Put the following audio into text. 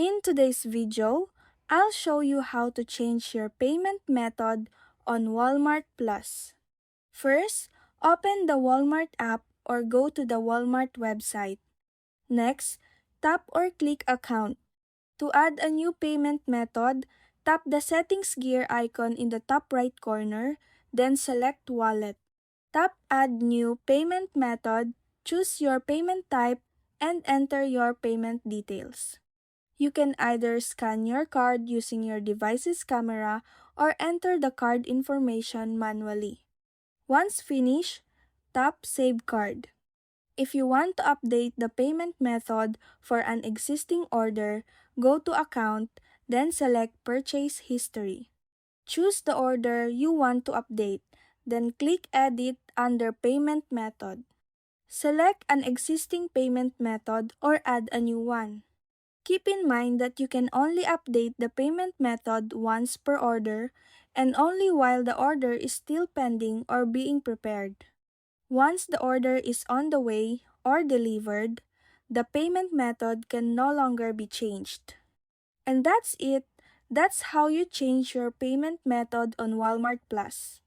In today's video, I'll show you how to change your payment method on Walmart Plus. First, open the Walmart app or go to the Walmart website. Next, tap or click Account. To add a new payment method, tap the Settings gear icon in the top right corner, then select Wallet. Tap Add New Payment Method, choose your payment type, and enter your payment details. You can either scan your card using your device's camera or enter the card information manually. Once finished, tap Save Card. If you want to update the payment method for an existing order, go to Account, then select Purchase History. Choose the order you want to update, then click Edit under Payment Method. Select an existing payment method or add a new one. Keep in mind that you can only update the payment method once per order and only while the order is still pending or being prepared. Once the order is on the way or delivered, the payment method can no longer be changed. And that's it. That's how you change your payment method on Walmart Plus.